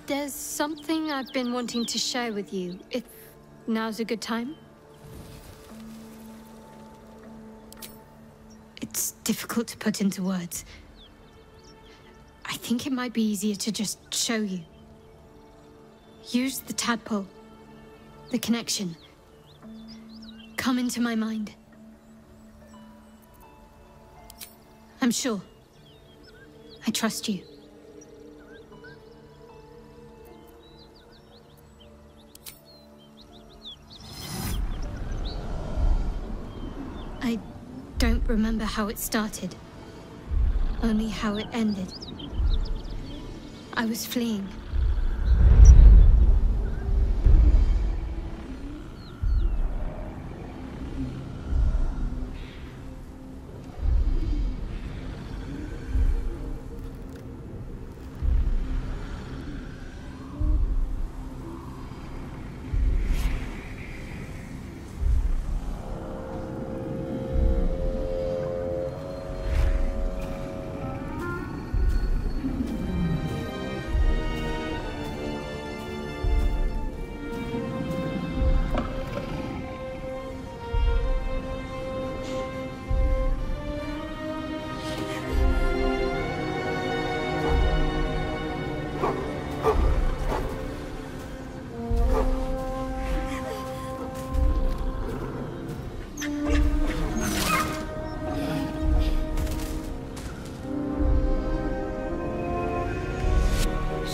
There's something I've been wanting to share with you, if now's a good time. It's difficult to put into words. I think it might be easier to just show you. Use the tadpole. The connection. Come into my mind. I'm sure. I trust you. I don't remember how it started. Only how it ended. I was fleeing.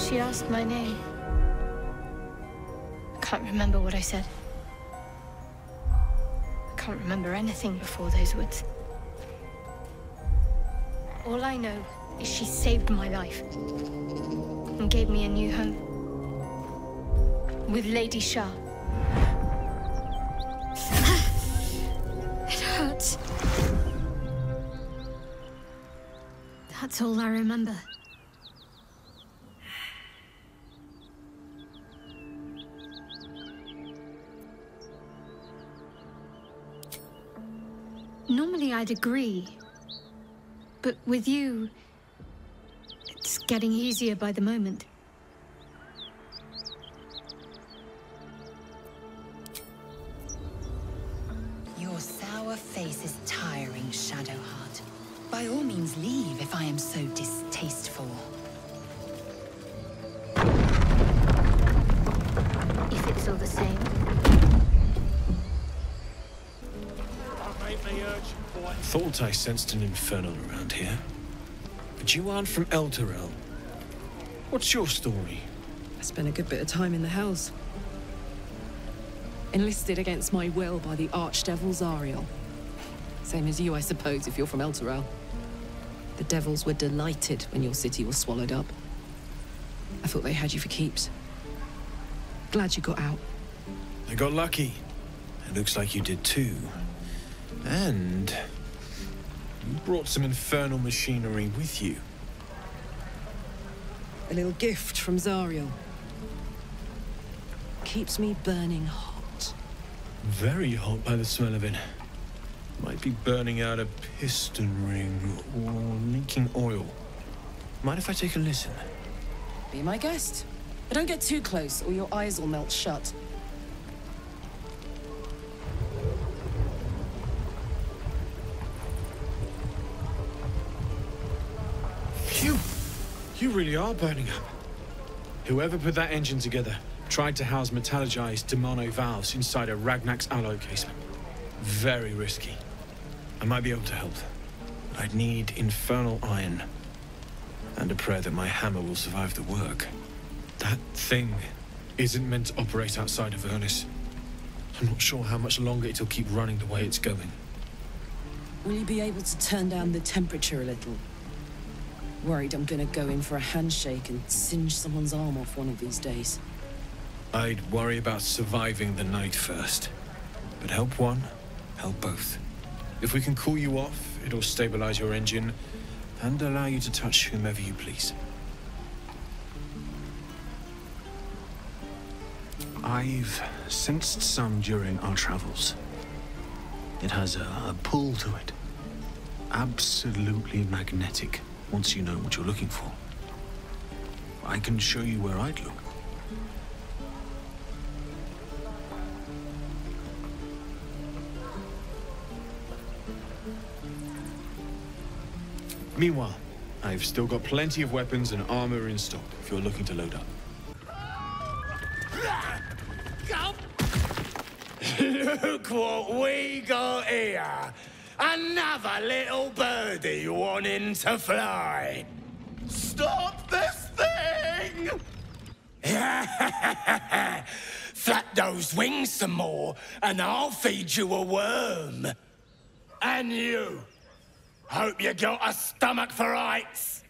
She asked my name. I can't remember what I said. I can't remember anything before those words. All I know is she saved my life and gave me a new home with Lady Shah. It hurts. That's all I remember. Normally I'd agree, but with you, it's getting easier by the moment. Your sour face is tiring, Shadowheart. By all means leave if I am so distasteful. If it's all the same. Thought I sensed an infernal around here. But you aren't from Elturel. What's your story? I spent a good bit of time in the Hells. Enlisted against my will by the Archdevil Zariel. Same as you, I suppose, if you're from Elturel. The Devils were delighted when your city was swallowed up. I thought they had you for keeps. Glad you got out. I got lucky. It looks like you did too. And you brought some infernal machinery with you. A little gift from Zariel. Keeps me burning hot. Very hot by the smell of it. Might be burning out a piston ring or leaking oil. Mind if I take a listen? Be my guest. But don't get too close or your eyes will melt shut. Phew! You really are burning up. Whoever put that engine together tried to house metallurgized Demano valves inside a Ragnak's alloy casement. Very risky. I might be able to help. But I'd need infernal iron. And a prayer that my hammer will survive the work. That thing isn't meant to operate outside of Ernest. I'm not sure how much longer it'll keep running the way it's going. Will you be able to turn down the temperature a little? Worried I'm gonna go in for a handshake and singe someone's arm off one of these days. I'd worry about surviving the night first. But help one, help both. If we can cool you off, it'll stabilize your engine and allow you to touch whomever you please. I've sensed some during our travels. It has a pull to it. Absolutely magnetic, once you know what you're looking for. I can show you where I'd look. Meanwhile, I've still got plenty of weapons and armor in stock if you're looking to load up. Look what we got here. Another little birdie wanting to fly. Stop this thing! Flap those wings some more, and I'll feed you a worm. And you. Hope you got a stomach for heights.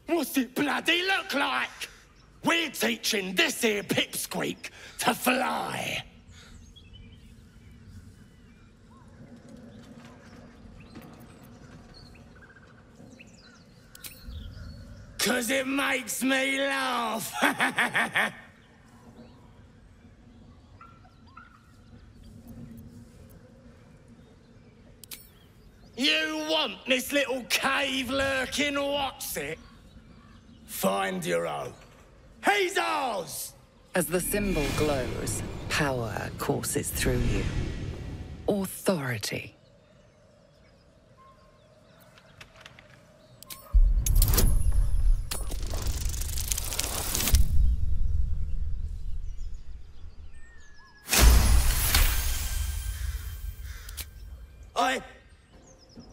What's it bloody look like? We're teaching this here pipsqueak to fly. 'Cause it makes me laugh. You want this little cave lurking what's it? Find your own. He's ours! As the symbol glows, power courses through you. Authority.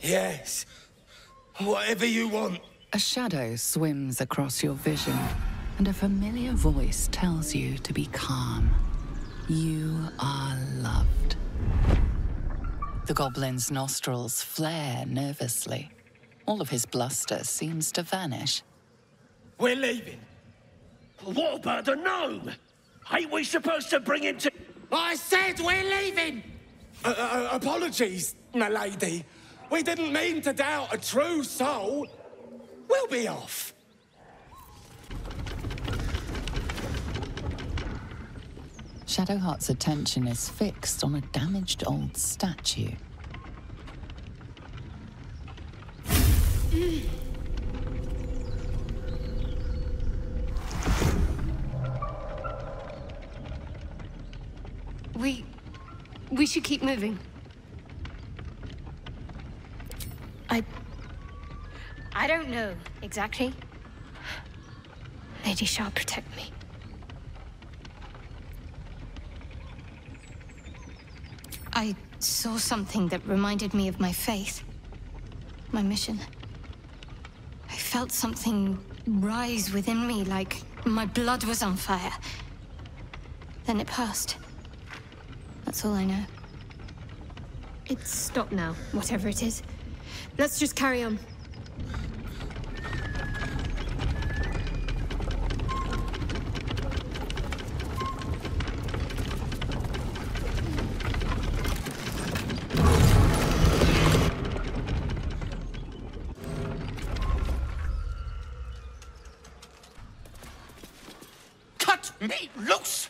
Yes. Whatever you want. A shadow swims across your vision, and a familiar voice tells you to be calm. You are loved. The goblin's nostrils flare nervously. All of his bluster seems to vanish. We're leaving. What about the gnome? Ain't we supposed to bring him to... I said we're leaving! Apologies, my lady. We didn't mean to doubt a true soul. We'll be off. Shadowheart's attention is fixed on a damaged old statue. We should keep moving. I don't know exactly. Lady Shah, protect me. I saw something that reminded me of my faith, my mission. I felt something rise within me, like my blood was on fire. Then it passed. That's all I know. It's stopped now, whatever it is. Let's just carry on. Cut me loose!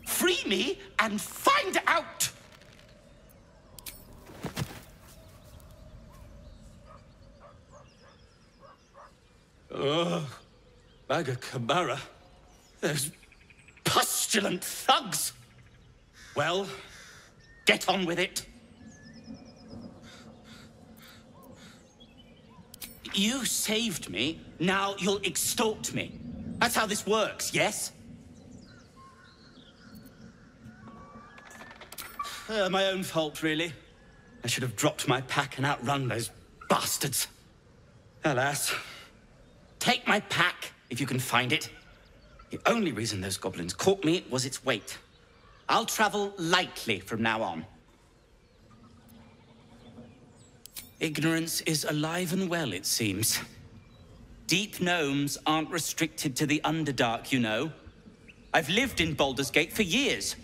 Free me and find out! Maga Kamara. Those pustulant thugs. Well, get on with it. You saved me, now you'll extort me. That's how this works, yes? My own fault, really. I should have dropped my pack and outrun those bastards. Alas. Take my pack, if you can find it. The only reason those goblins caught me was its weight. I'll travel lightly from now on. Ignorance is alive and well, it seems. Deep gnomes aren't restricted to the Underdark, you know. I've lived in Baldur's Gate for years.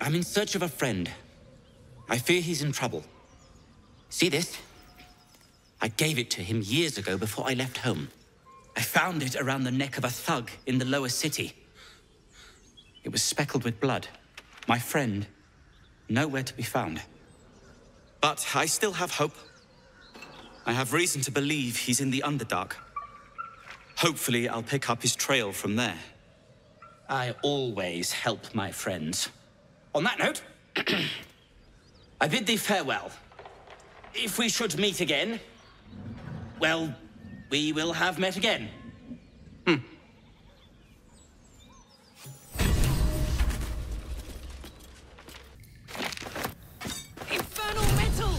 I'm in search of a friend. I fear he's in trouble. See this? I gave it to him years ago before I left home. I found it around the neck of a thug in the lower city. It was speckled with blood. My friend, nowhere to be found. But I still have hope. I have reason to believe he's in the Underdark. Hopefully, I'll pick up his trail from there. I always help my friends. On that note, I bid thee farewell. If we should meet again, well, we will have met again. Infernal metal!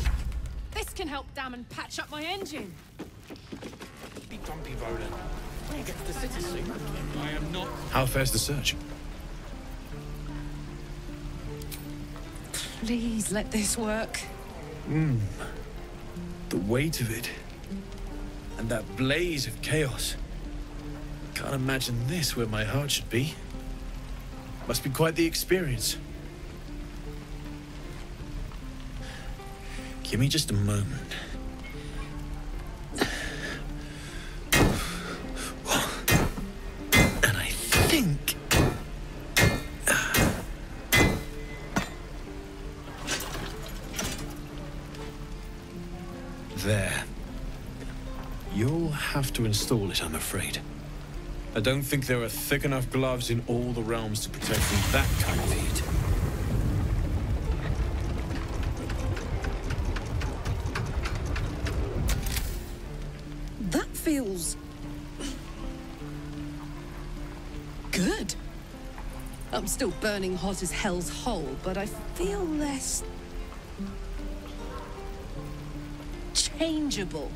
This can help damn and patch up my engine. Be grumpy, Roland. Get to the city soon. I am not. How fares the search? Please let this work. The weight of it. And that blaze of chaos. Can't imagine this where my heart should be. Must be quite the experience. Give me just a moment. And I think... There. You'll have to install it, I'm afraid. I don't think there are thick enough gloves in all the realms to protect from that kind of heat. That feels... good. I'm still burning hot as hell's hole, but I feel less... changeable.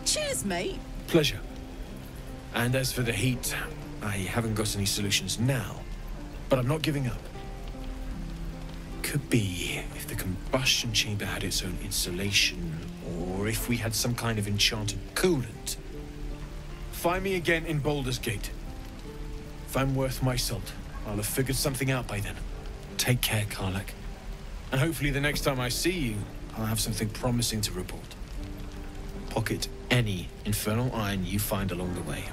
Cheers, mate. Pleasure. And as for the heat, I haven't got any solutions now, but I'm not giving up. Could be if the combustion chamber had its own insulation, or if we had some kind of enchanted coolant. Find me again in Baldur's Gate. If I'm worth my salt, I'll have figured something out by then. Take care, Karlach. And hopefully the next time I see you, I'll have something promising to report. Pocket any infernal iron you find along the way,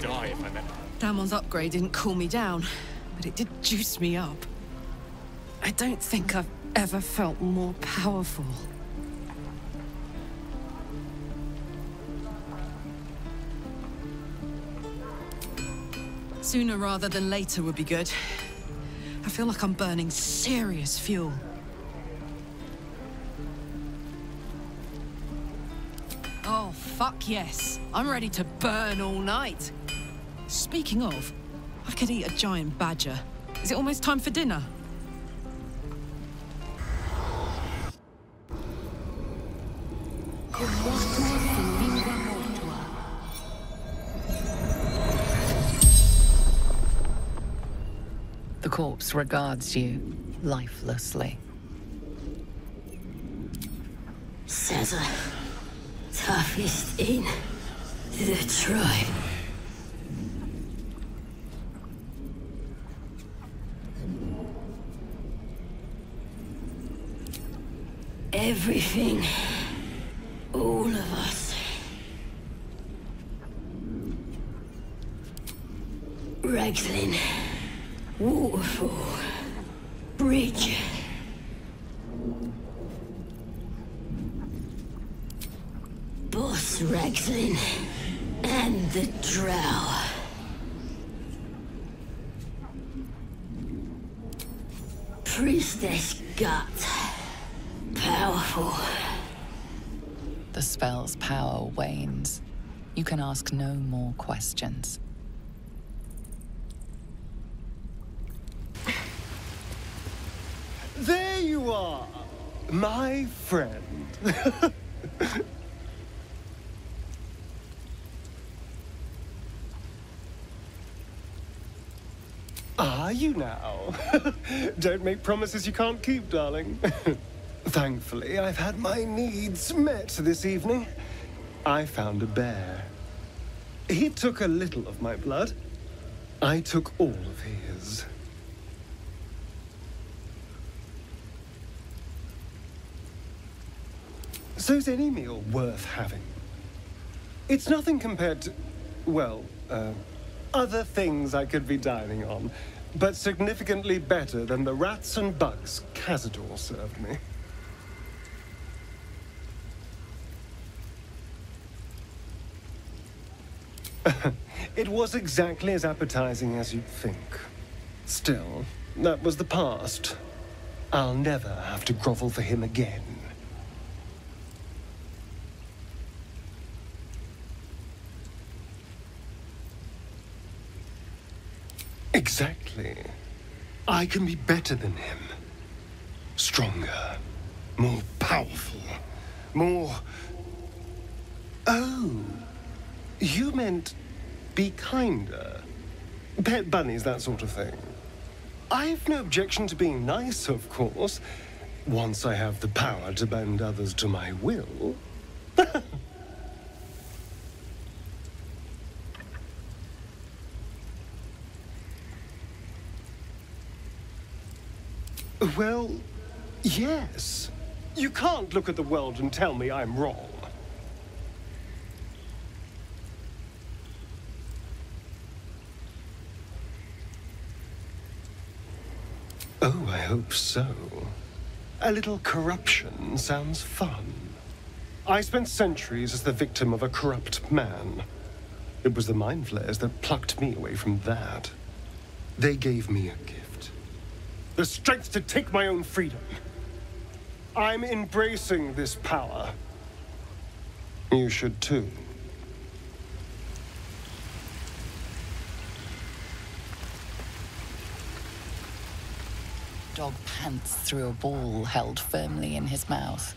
Die if I met. Damon's upgrade didn't cool me down, but it did juice me up. I don't think I've ever felt more powerful. Sooner rather than later would be good. I feel like I'm burning serious fuel. Oh, fuck yes. I'm ready to burn all night. Speaking of, I could eat a giant badger. Is it almost time for dinner? The corpse regards you lifelessly. Says the toughest in the tribe. Everything, all of us. Ragslin, waterfall, bridge. Boss Ragslin and the Drow. Priestess Gut. Powerful. The spell's power wanes. You can ask no more questions. There you are, my friend. Are you now? Don't make promises you can't keep, darling. Thankfully, I've had my needs met this evening. I found a bear. He took a little of my blood. I took all of his. So's any meal worth having. It's nothing compared to, well, other things I could be dining on. but significantly better than the rats and bugs Cazador served me. It was exactly as appetizing as you'd think. Still, that was the past. I'll never have to grovel for him again. Exactly. I can be better than him. Stronger. More powerful. More... Oh. You meant be kinder. Pet bunnies, that sort of thing. I've no objection to being nice, of course. Once I have the power to bend others to my will. Well, yes. You can't look at the world and tell me I'm wrong. Oh, I hope so. A little corruption sounds fun. I spent centuries as the victim of a corrupt man. It was the mind flayers that plucked me away from that. They gave me a gift. The strength to take my own freedom. I'm embracing this power. You should too. Dog pants through a ball held firmly in his mouth.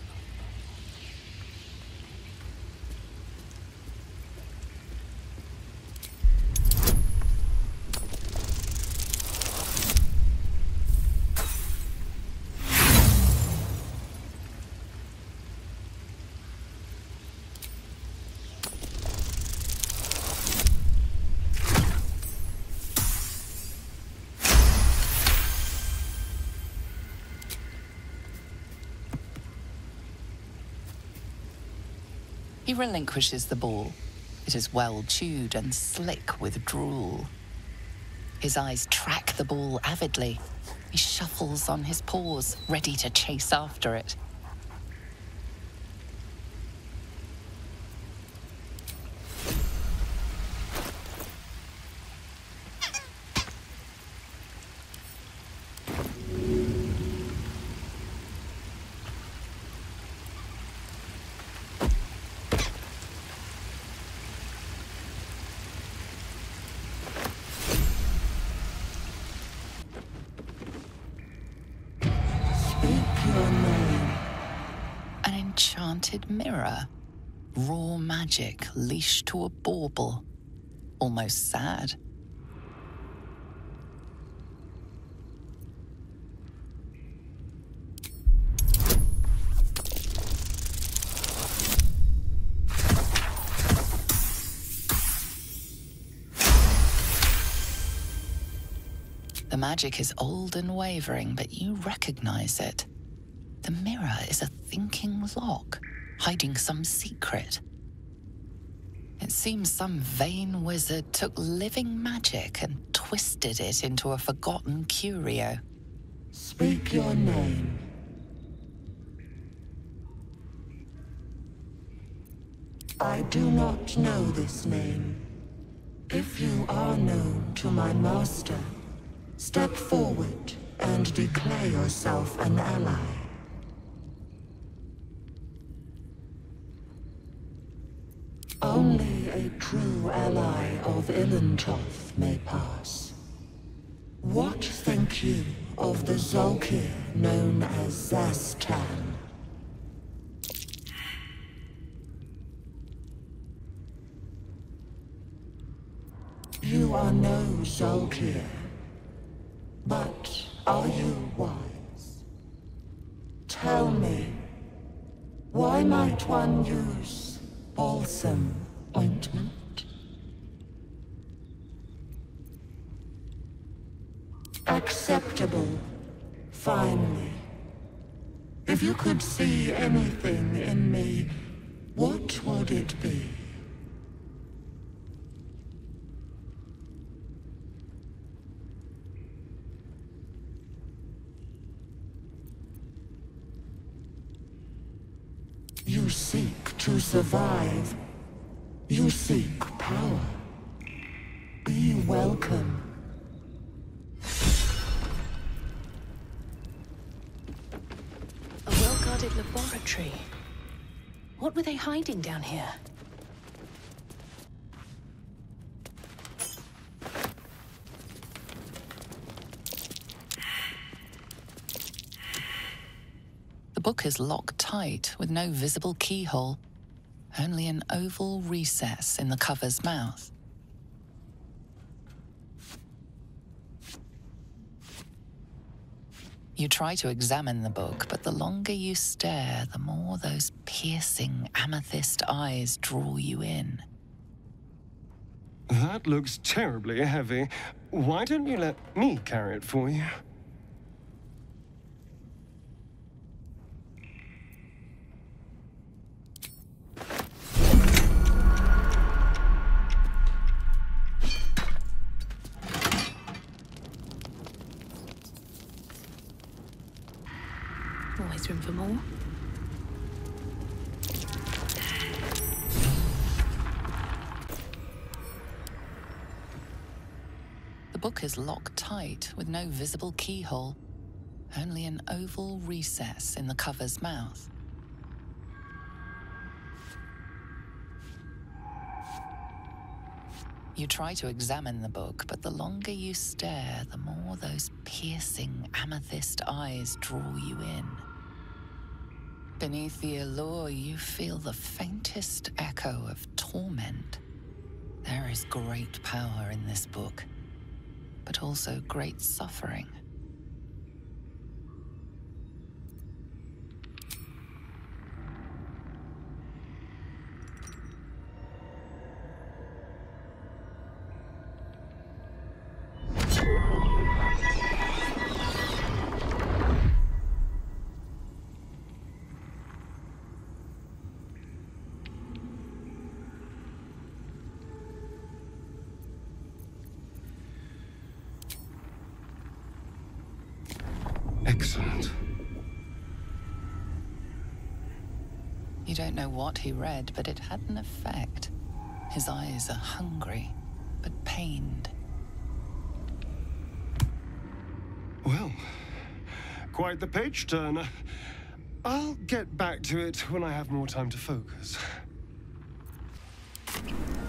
He relinquishes the ball. It is well chewed and slick with drool. His eyes track the ball avidly. He shuffles on his paws, ready to chase after it. Mirror. Raw magic leashed to a bauble. Almost sad. The magic is old and wavering, but you recognize it. The mirror is a thinking lock, hiding some secret. It seems some vain wizard took living magic and twisted it into a forgotten curio. Speak your name. I do not know this name. If you are known to my master, step forward and declare yourself an ally. Only a true ally of Ilintoth may pass. What think you of the Zolkir known as Zastan? You are no Zolkir, but are you wise? Tell me, why might one use balsam ointment? Acceptable, finally. If you could see anything in me, what would it be? seek to survive. You seek power. Be welcome. A well-guarded laboratory. What were they hiding down here? The book is locked tight with no visible keyhole, only an oval recess in the cover's mouth. You try to examine the book, but the longer you stare, the more those piercing amethyst eyes draw you in. That looks terribly heavy. Why don't you let me carry it for you? Always room for more. The book is locked tight with no visible keyhole, only an oval recess in the cover's mouth. You try to examine the book, but the longer you stare, the more those piercing amethyst eyes draw you in. Beneath the allure, you feel the faintest echo of torment. There is great power in this book, but also great suffering. Excellent. You don't know what he read, but it had an effect. His eyes are hungry, but pained. Well, quite the page-turner. I'll get back to it when I have more time to focus.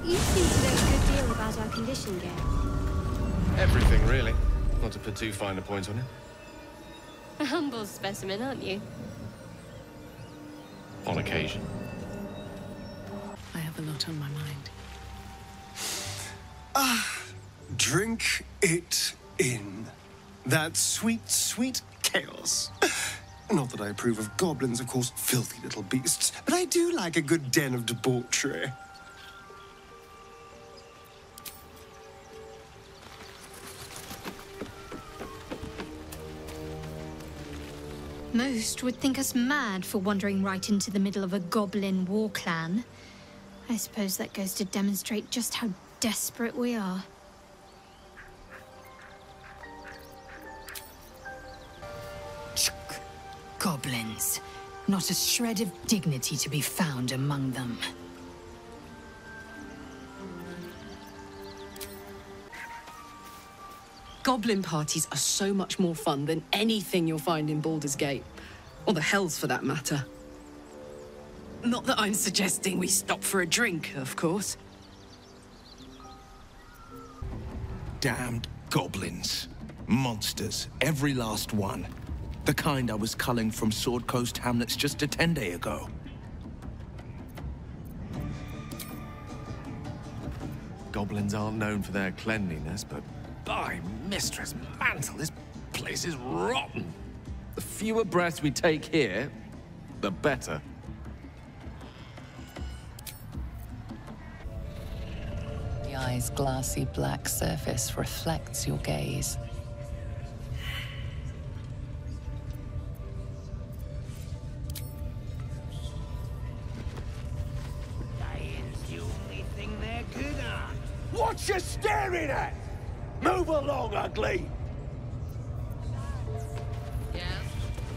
You seem to know a good deal about our condition, Gale. Everything, really. Not to put too fine a point on it. A humble specimen, aren't you? On occasion. I have a lot on my mind. Drink it in. That sweet, sweet chaos. Not that I approve of goblins, of course, filthy little beasts, but I do like a good den of debauchery. Most would think us mad for wandering right into the middle of a goblin war clan. I suppose that goes to demonstrate just how desperate we are. Goblins. Not a shred of dignity to be found among them. Goblin parties are so much more fun than anything you'll find in Baldur's Gate. Or the Hells, for that matter. Not that I'm suggesting we stop for a drink, of course. Damned goblins. Monsters, every last one. The kind I was culling from Sword Coast hamlets just a 10-day ago. Goblins aren't known for their cleanliness, but by Mistress Mantle, this place is rotten. The fewer breaths we take here, the better. The eye's glassy black surface reflects your gaze. What you staring at? Move along, ugly! Yes?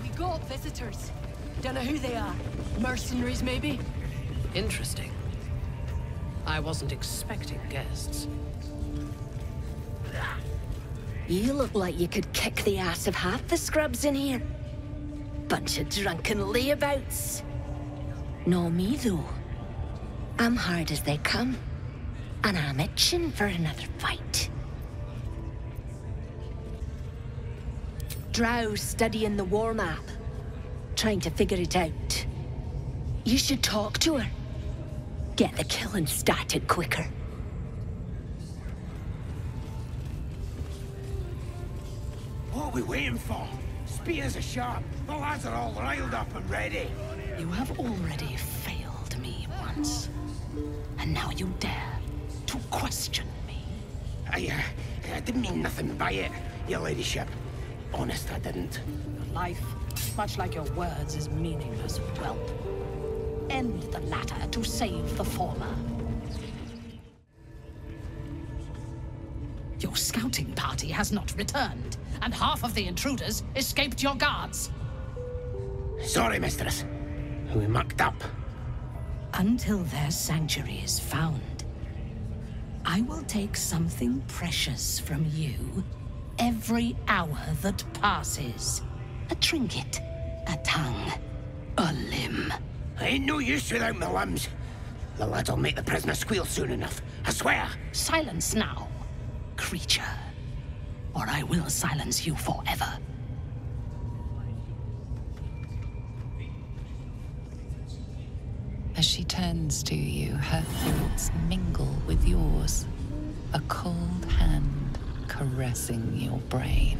We got visitors. Don't know who they are. Mercenaries, maybe? Interesting. I wasn't expecting guests. You look like you could kick the ass of half the scrubs in here. Bunch of drunken layabouts. No me, though. I'm hard as they come. And I'm itching for another fight. Drow's studying the war map. Trying to figure it out. You should talk to her. Get the killing started quicker. What are we waiting for? Spears are sharp. The lads are all riled up and ready. You have already failed me once. And now you dare to question me. I didn't mean nothing by it, your ladyship. Honest, I didn't. Your life, much like your words, is meaningless, whelp. End the latter to save the former. Your scouting party has not returned, and half of the intruders escaped your guards. Sorry, mistress. We mucked up. Until their sanctuary is found, I will take something precious from you every hour that passes. A trinket, a tongue, a limb. I ain't no use without my limbs. The lads will make the prisoner squeal soon enough, I swear. Silence now, creature, or I will silence you forever. As she turns to you, her thoughts mingle with yours. A cold hand caressing your brain.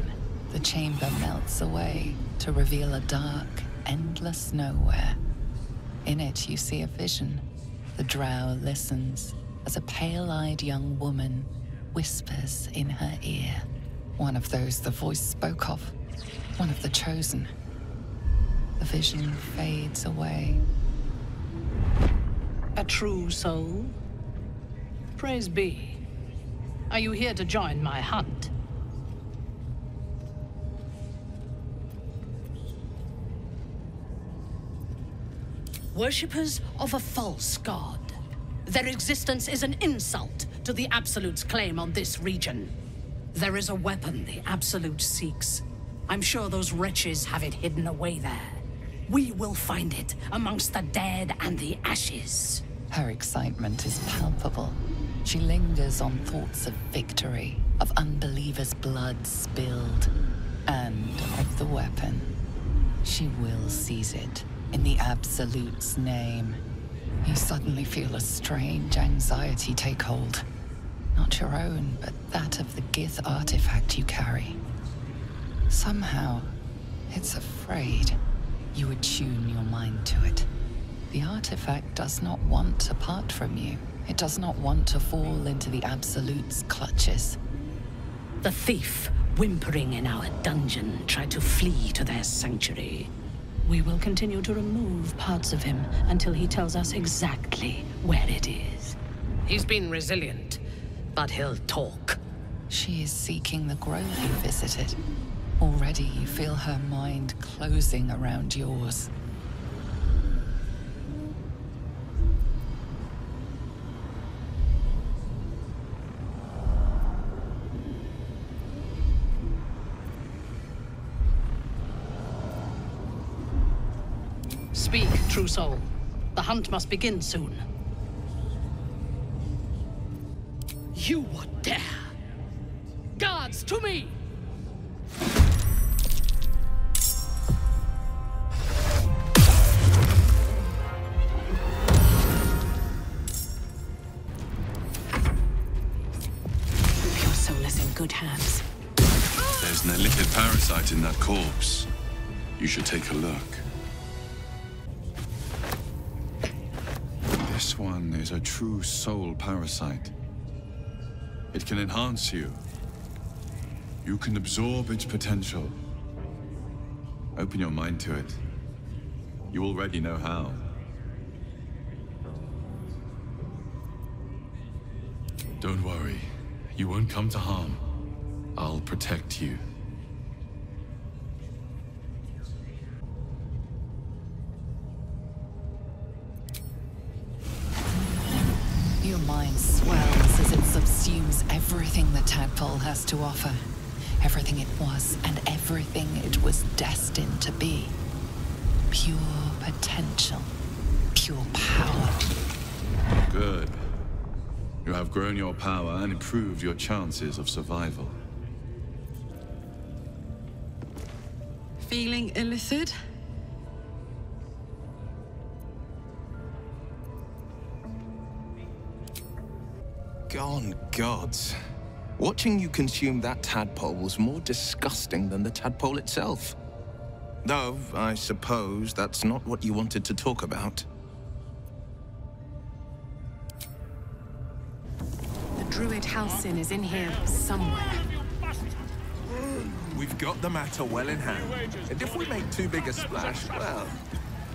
The chamber melts away to reveal a dark, endless nowhere. In it, you see a vision. The drow listens as a pale-eyed young woman whispers in her ear. One of those the voice spoke of. One of the chosen. The vision fades away. A true soul? Praise be. Are you here to join my hunt? Worshippers of a false god. Their existence is an insult to the Absolute's claim on this region. There is a weapon the Absolute seeks. I'm sure those wretches have it hidden away there. We will find it amongst the dead and the ashes. Her excitement is palpable. She lingers on thoughts of victory, of unbelievers' blood spilled, and of the weapon. She will seize it. In the Absolute's name. You suddenly feel a strange anxiety take hold. Not your own, but that of the Gith artifact you carry. Somehow, it's afraid. You attune your mind to it. The artifact does not want to part from you. It does not want to fall into the Absolute's clutches. The thief, whimpering in our dungeon, tried to flee to their sanctuary. We will continue to remove parts of him until he tells us exactly where it is. He's been resilient, but he'll talk. She is seeking the grove you visited. Already you feel her mind closing around yours. Speak, true soul. The hunt must begin soon. You would dare! Guards, to me! Your soul is in good hands. There's an illicit parasite in that corpse. You should take a look. This one is a true soul parasite. It can enhance you. You can absorb its potential. Open your mind to it. You already know how. Don't worry. You won't come to harm. I'll protect you. mind swells as it subsumes everything the tadpole has to offer. Everything it was and everything it was destined to be. Pure potential. Pure power. Good. You have grown your power and improved your chances of survival. Feeling illicit? Gone gods. Watching you consume that tadpole was more disgusting than the tadpole itself. Though, I suppose that's not what you wanted to talk about. The druid Halsin is in here somewhere. We've got the matter well in hand. And if we make too big a splash, well,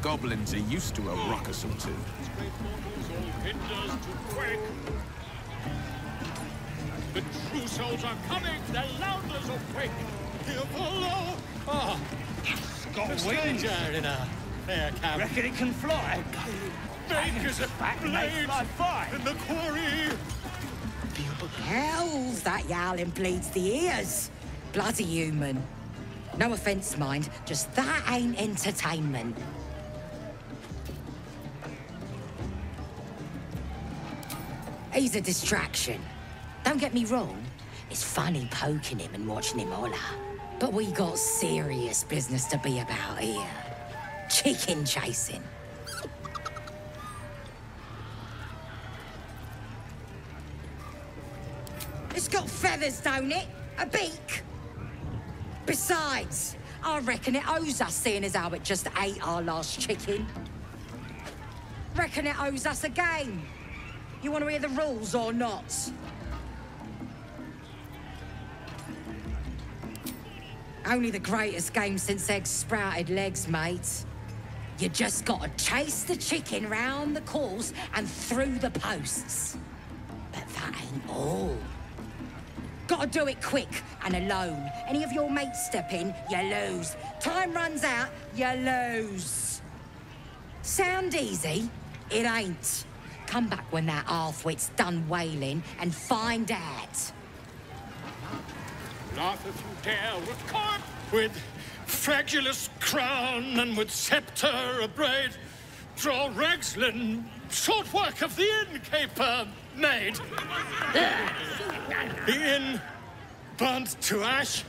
goblins are used to a ruckus or two. The true souls are coming! The Louders are quick! Here below! Ah! It's got wings! In a fair camp. Reckon it can fly? Bakers at blades in the quarry! Hells, that yowling bleeds the ears. Bloody human. No offence, mind, just that ain't entertainment. He's a distraction. Don't get me wrong, it's funny poking him and watching him holler. But we got serious business to be about here. Chicken chasing. It's got feathers, don't it? A beak? Besides, I reckon it owes us, seeing as how it just ate our last chicken. Reckon it owes us a game. You want to hear the rules or not? Only the greatest game since eggs sprouted legs, mate. You just gotta chase the chicken round the course and through the posts. But that ain't all. Gotta do it quick and alone. Any of your mates step in, you lose. Time runs out, you lose. Sound easy? It ain't. Come back when that half-wit's done wailing and find out. Laugh if you dare, record with fragulous crown and with sceptre abraid. Draw Ragslin, short work of the innkeeper made. The inn burnt to ash.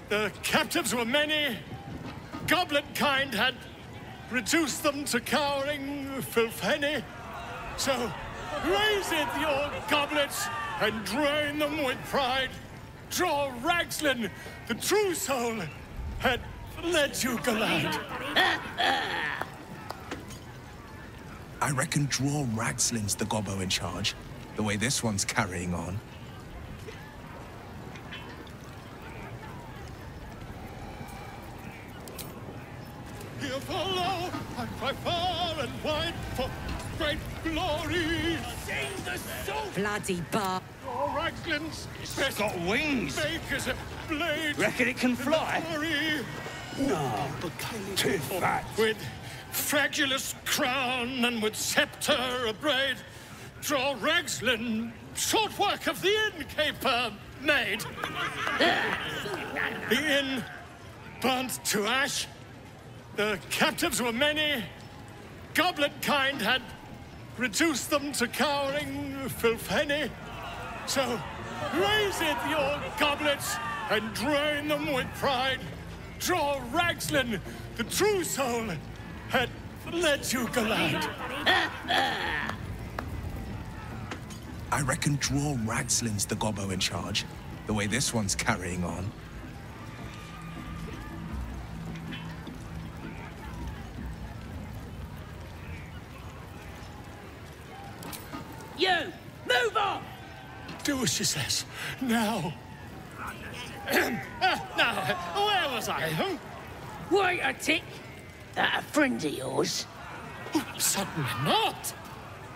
The captives were many. Goblet kind had reduced them to cowering filthenny. So raise it, your goblets, and drain them with pride. Draw Ragslin, the true soul, had led you galad. I reckon Draw Ragslin's the gobbo in charge, the way this one's carrying on. Here below, I cry far and wide for great glory. Sing the soul! Bloody bar. Draw Ragslins. It's got wings. Bakers at blades. Reckon it can fly? No, too fat. With fragulous crown and with sceptre abraid. Draw Ragslin, short work of the innkeeper made. The inn burnt to ash. The captives were many. Goblet kind had reduced them to cowering filthenny. So raise it, your goblets, and drain them with pride. Draw Ragslin, the true soul, had led you galad. I reckon Draw Ragslin's the gobbo in charge, the way this one's carrying on. You! Move on! Do as she says. Now. Now, where was I? Huh? Wait a tick. That a friend of yours? Oh, certainly not.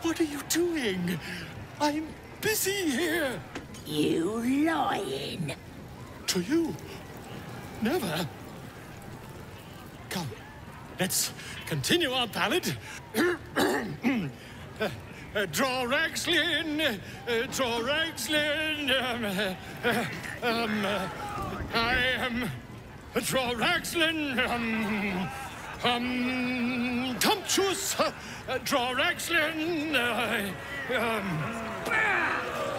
What are you doing? I'm busy here. You lying. To you? Never. Come, let's continue our ballad. Drorexlin! I am Drorexlin! Tumptuous Drorexlin!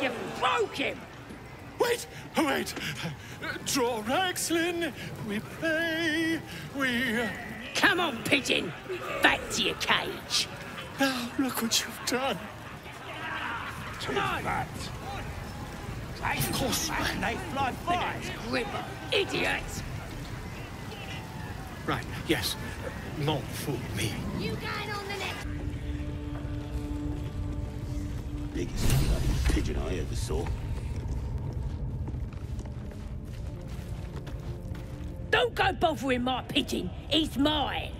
You broke him! Wait! Drorexlin! We play, Come on, pigeon! Back to your cage! Now, look what you've done. Come on! Of course, man. They fly by! Gripper, idiot! Right, yes. Not fool me. You going on the next... Biggest bloody pigeon I ever saw. Don't go bothering my pigeon. He's mine.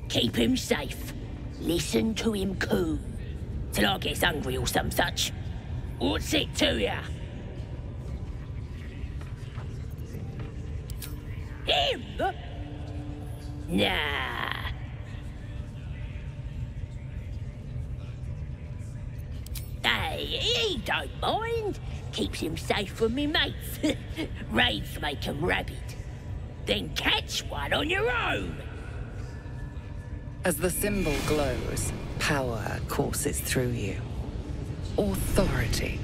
Keep him safe. Listen to him coo. Till I gets hungry or some such. What's it to ya? Him? Nah. Hey, he don't mind. Keeps him safe from me mates. Raids make 'em rabid. Then catch one on your own. As the symbol glows, power courses through you. Authority.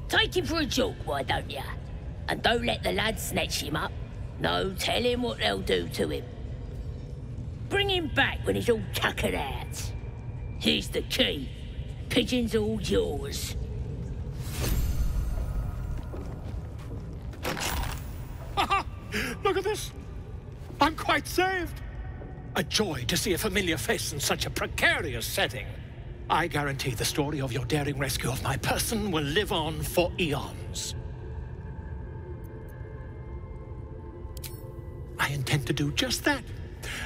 Take him for a joke, why don't ya? And don't let the lads snatch him up. No, tell him what they'll do to him. Bring him back when he's all tuckered out. Here's the key. Pigeon's all yours. Look at this. I'm quite saved. A joy to see a familiar face in such a precarious setting. I guarantee the story of your daring rescue of my person will live on for eons. I intend to do just that.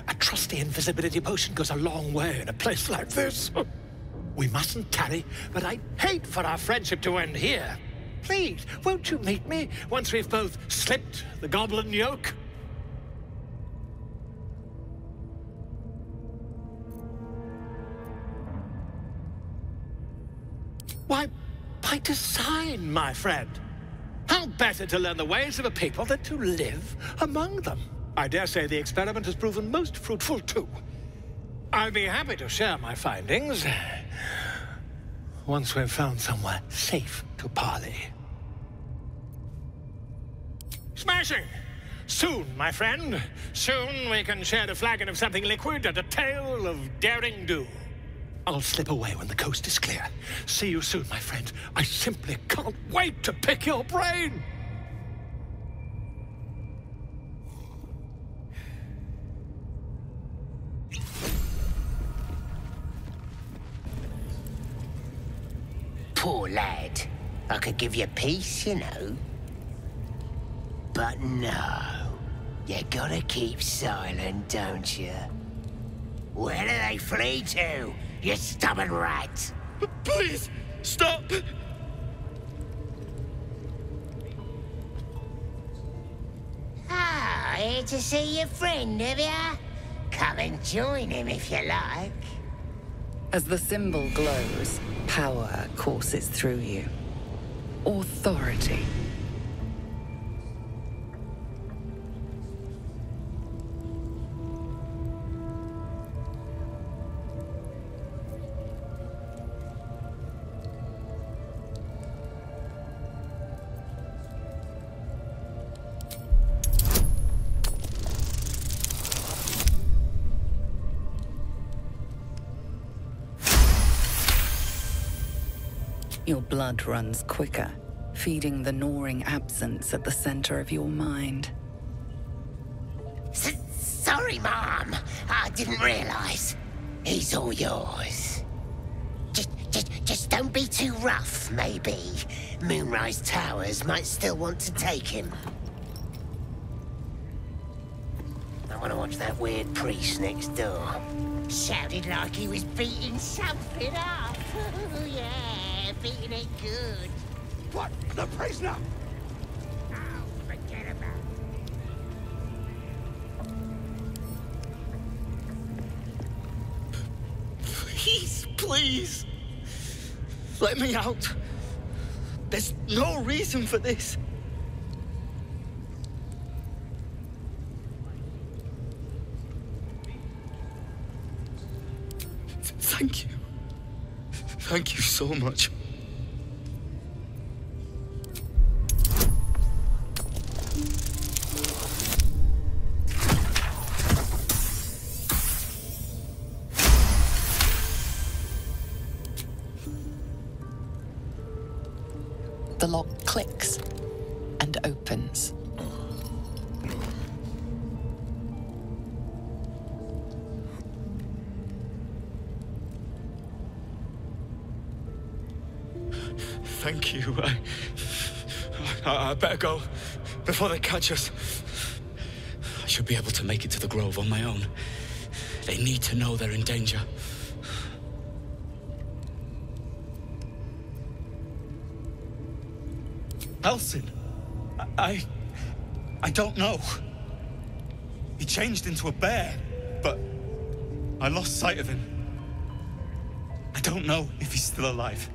A trusty invisibility potion goes a long way in a place like this. We mustn't tarry, but I'd hate for our friendship to end here. Please, won't you meet me once we've both slipped the goblin yoke? Why, by design, my friend. How better to learn the ways of a people than to live among them? I dare say the experiment has proven most fruitful, too. I'll be happy to share my findings once we've found somewhere safe to parley. Smashing! Soon, my friend. Soon we can share a flagon of something liquid and a tale of daring do. I'll slip away when the coast is clear. See you soon, my friend. I simply can't wait to pick your brain! Poor lad. I could give you peace, you know. But no. You gotta keep silent, don't you? Where do they flee to, you stubborn rat? Please, stop! Ah, here to see your friend, have ya? Come and join him if you like. As the symbol glows, power courses through you. Authority. Your blood runs quicker, feeding the gnawing absence at the center of your mind. Sorry, Mom. I didn't realize. He's all yours. Just Just don't be too rough, maybe. Moonrise Towers might still want to take him. I want to watch that weird priest next door. Sounded like he was beating something up. Yeah, beating it good. What? The prisoner? Oh, forget about it. Please, please. Let me out. There's no reason for this. Thank you. Thank you so much. The lock clicks and opens. Thank you. I better go before they catch us. I should be able to make it to the Grove on my own. They need to know they're in danger. Halsin, I don't know. He changed into a bear, but I lost sight of him. I don't know if he's still alive.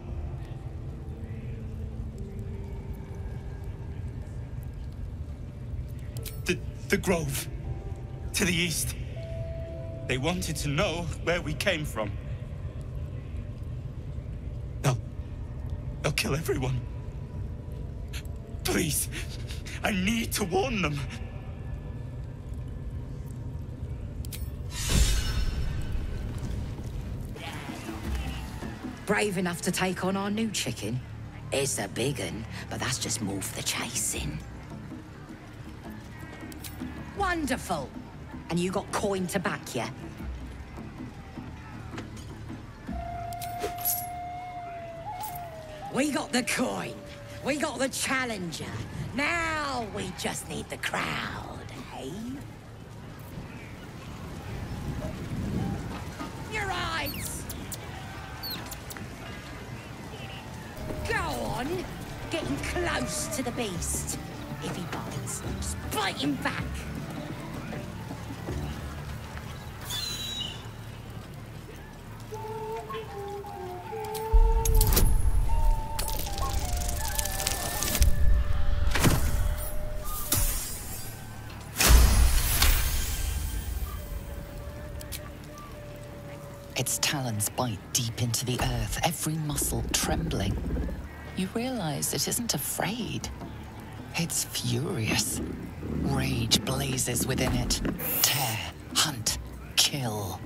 The Grove, to the east. They wanted to know where we came from. They'll kill everyone. Please, I need to warn them. Brave enough to take on our new chicken? It's a big un, but that's just more for the chasing. Wonderful. And you got coin to back you? We got the coin. We got the challenger. Now we just need the crowd, eh? You're right. Go on. Getting close to the beast. If he bites, just bite him back. Its talons bite deep into the earth, every muscle trembling. You realize it isn't afraid. It's furious. Rage blazes within it. Tear, hunt, kill.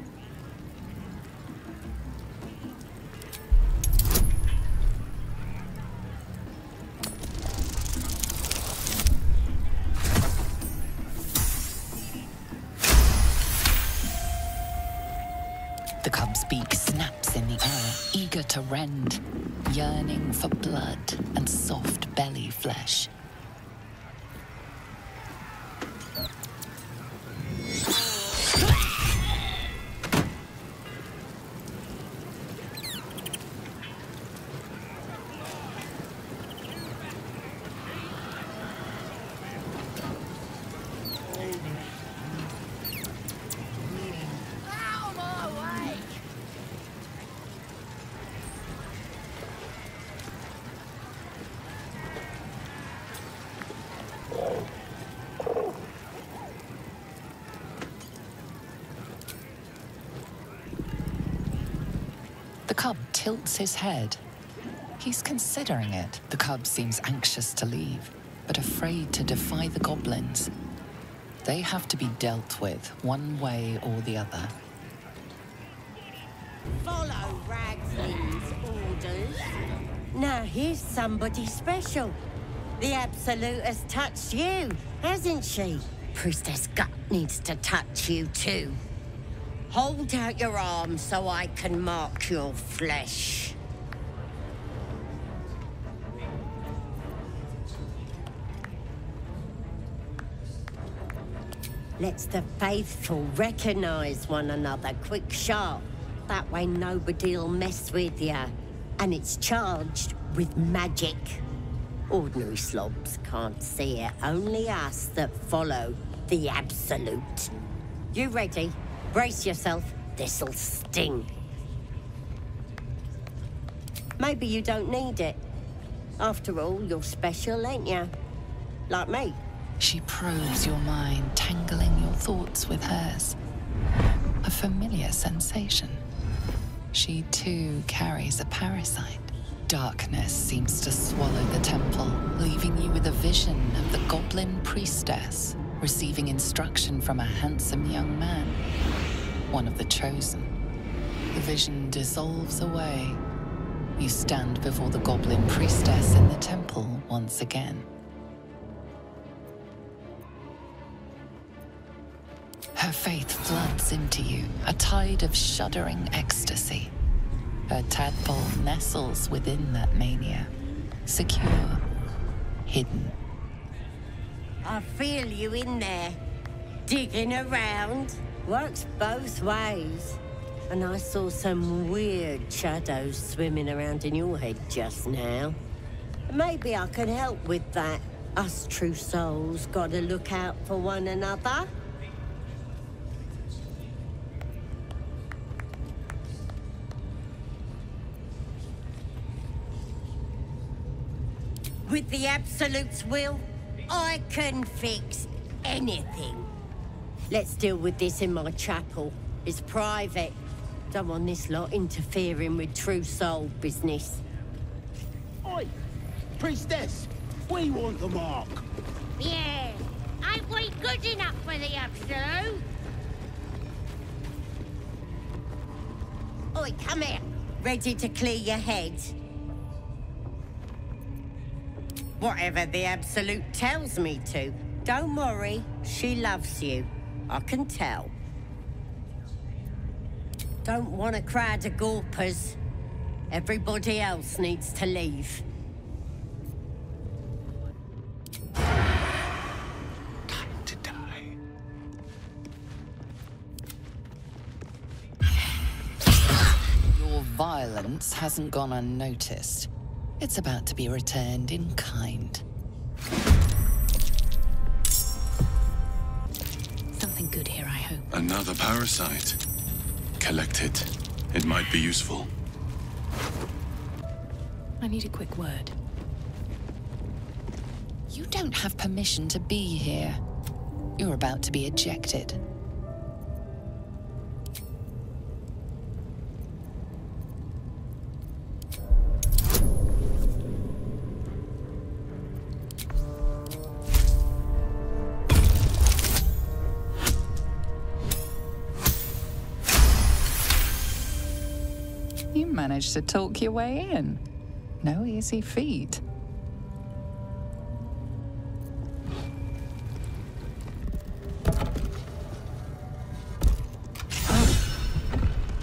The cub's beak snaps in the air, eager to rend, yearning for blood and soft belly flesh. The cub tilts his head. He's considering it. The cub seems anxious to leave, but afraid to defy the goblins. They have to be dealt with one way or the other. Follow Ragsling's orders. Now here's somebody special. The Absolute has touched you, hasn't she? Priestess Gut needs to touch you too. Hold out your arm so I can mark your flesh. Lets the faithful recognize one another quick sharp. That way nobody'll mess with ya. And it's charged with magic. Ordinary slobs can't see it, only us that follow the Absolute. You ready? Brace yourself, this'll sting. Maybe you don't need it. After all, you're special, ain't ya? Like me. She probes your mind, tangling your thoughts with hers. A familiar sensation. She too carries a parasite. Darkness seems to swallow the temple, leaving you with a vision of the goblin priestess receiving instruction from a handsome young man, one of the chosen. The vision dissolves away. You stand before the goblin priestess in the temple once again. Her faith floods into you, a tide of shuddering ecstasy. Her tadpole nestles within that mania, secure, hidden. I feel you in there, digging around. Works both ways. And I saw some weird shadows swimming around in your head just now. Maybe I could help with that. Us true souls gotta look out for one another. With the Absolute's will, I can fix anything. Let's deal with this in my chapel. It's private. Don't want this lot interfering with true soul business. Oi! Priestess! We want the mark! Yeah, ain't we good enough for the Absolute? Oi, come here. Ready to clear your head? Whatever the Absolute tells me to. Don't worry, she loves you. I can tell. Don't want a crowd of gawpers. Everybody else needs to leave. Time to die. Your violence hasn't gone unnoticed. It's about to be returned in kind. Something good here, I hope. Another parasite. Collect it. It might be useful. I need a quick word. You don't have permission to be here. You're about to be ejected. You managed to talk your way in. No easy feat.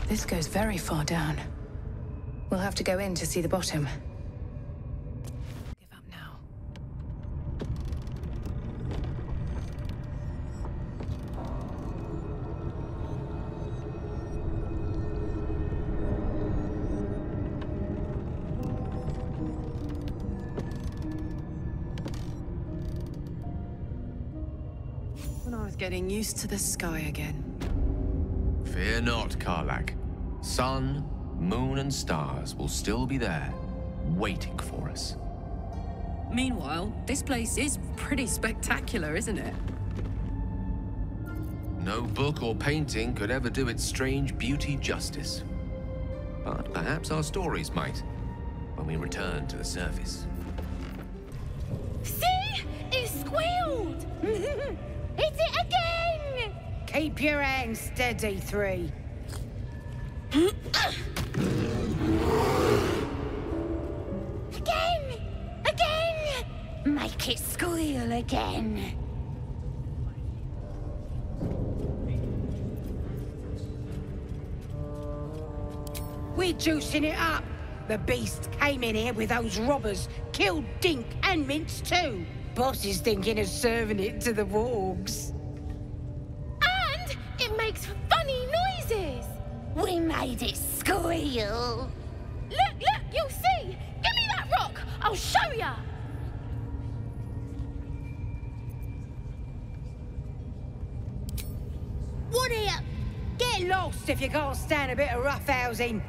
This goes very far down. We'll have to go in to see the bottom. Give up now. When I was getting used to the sky again. Fear not, Karlach. Sun, moon, and stars will still be there, waiting for us. Meanwhile, this place is pretty spectacular, isn't it? No book or painting could ever do its strange beauty justice. But perhaps our stories might, when we return to the surface. See? He squealed! Hit it again! Keep your hands steady, Three. Again! Again! Make it squeal again. We're juicing it up. The beast came in here with those robbers, killed Dink and Mince too. Boss is thinking of serving it to the wargs. We made it squeal. Look, you'll see! Give me that rock! I'll show ya! What are you? Get lost if you can't stand a bit of roughhousing.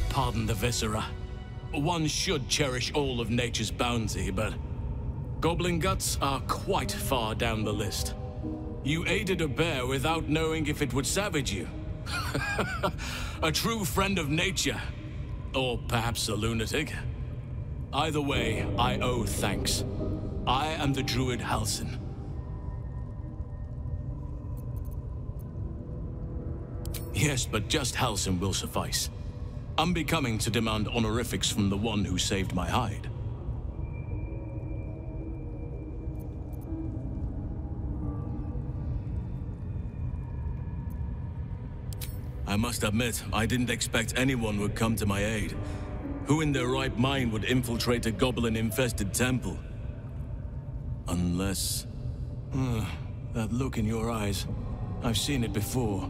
Pardon the viscera. One should cherish all of nature's bounty, but goblin guts are quite far down the list. You aided a bear without knowing if it would savage you. A true friend of nature. Or perhaps a lunatic. Either way, I owe thanks. I am the druid Halsin. Yes, but just Halsin will suffice. Unbecoming to demand honorifics from the one who saved my hide. I must admit, I didn't expect anyone would come to my aid. Who in their right mind would infiltrate a goblin-infested temple? Unless... that look in your eyes. I've seen it before.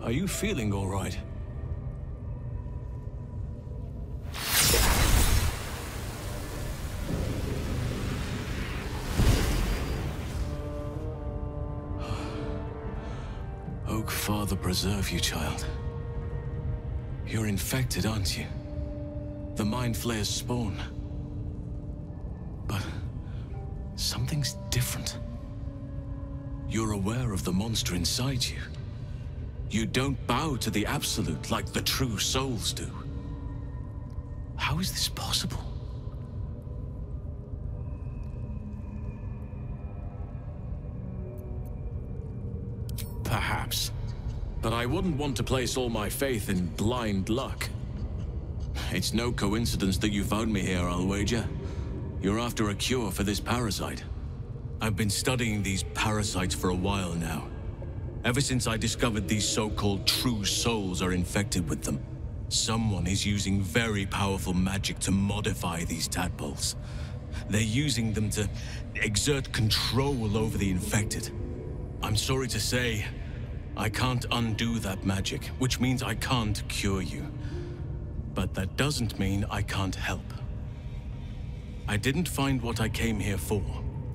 Are you feeling all right? Oak Father preserve you, child. You're infected, aren't you? The Mind Flayer's spawn. But something's different. You're aware of the monster inside you. You don't bow to the Absolute like the true souls do. How is this possible? Perhaps. But I wouldn't want to place all my faith in blind luck. It's no coincidence that you found me here, I'll wager. You're after a cure for this parasite. I've been studying these parasites for a while now. Ever since I discovered these so-called true souls are infected with them. Someone is using very powerful magic to modify these tadpoles. They're using them to exert control over the infected. I'm sorry to say, I can't undo that magic, which means I can't cure you. But that doesn't mean I can't help. I didn't find what I came here for,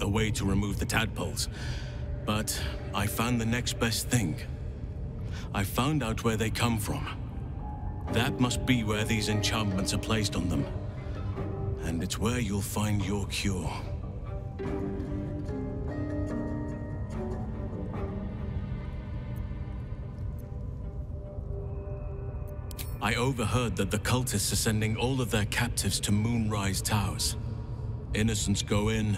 a way to remove the tadpoles, but I found the next best thing. I found out where they come from. That must be where these enchantments are placed on them. And it's where you'll find your cure. I overheard that the cultists are sending all of their captives to Moonrise Towers. Innocents go in,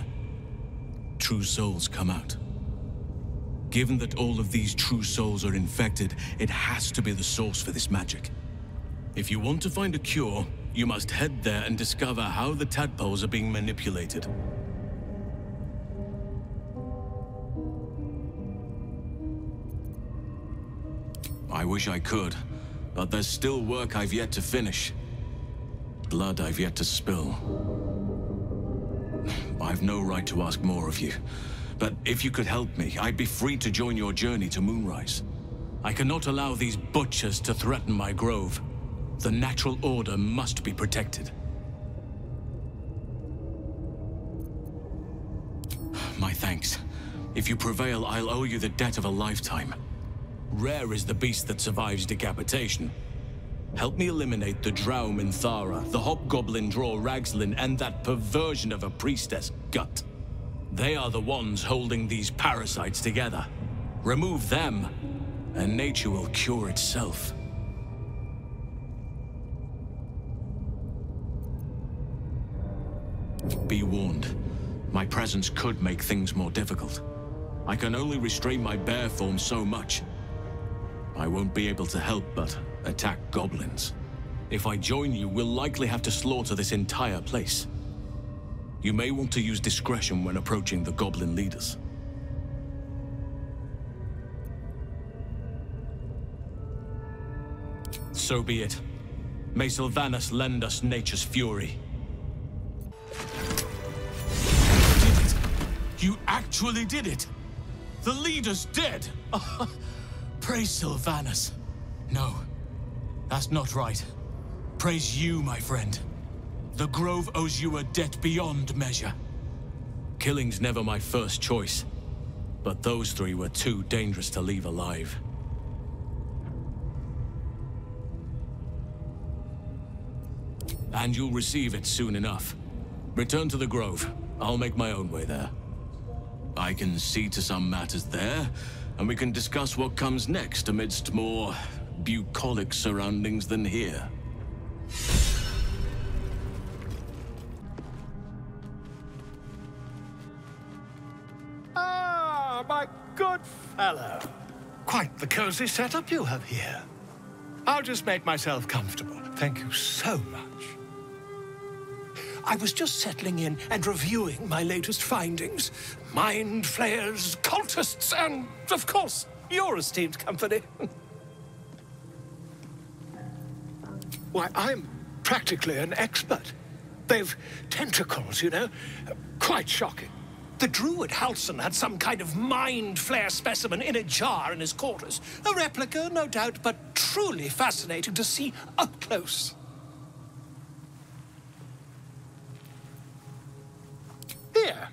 true souls come out. Given that all of these true souls are infected, it has to be the source for this magic. If you want to find a cure, you must head there and discover how the tadpoles are being manipulated. I wish I could, but there's still work I've yet to finish. Blood I've yet to spill. I've no right to ask more of you, but if you could help me, I'd be free to join your journey to Moonrise. I cannot allow these butchers to threaten my grove. The natural order must be protected. My thanks. If you prevail, I'll owe you the debt of a lifetime. Rare is the beast that survives decapitation. Help me eliminate the Drow Minthara, the Hobgoblin Draw Ragslin, and that perversion of a priestess, Gut. They are the ones holding these parasites together. Remove them, and nature will cure itself. Be warned. My presence could make things more difficult. I can only restrain my bear form so much. I won't be able to help but attack goblins. If I join you, we'll likely have to slaughter this entire place. You may want to use discretion when approaching the goblin leaders. So be it. May Sylvanas lend us nature's fury. You actually did it! The leader's dead! Praise Sylvanas. No, that's not right. Praise you, my friend. The Grove owes you a debt beyond measure. Killing's never my first choice, but those three were too dangerous to leave alive. And you'll receive it soon enough. Return to the Grove. I'll make my own way there. I can see to some matters there, and we can discuss what comes next amidst more bucolic surroundings than here. Ah, my good fellow. Quite the cozy setup you have here. I'll just make myself comfortable. Thank you so much. I was just settling in and reviewing my latest findings. Mind flayers, cultists, and, of course, your esteemed company. Why, I'm practically an expert. They've tentacles, you know. Quite shocking. The druid Halsin had some kind of mind flare specimen in a jar in his quarters. A replica, no doubt, but truly fascinating to see up close. Here,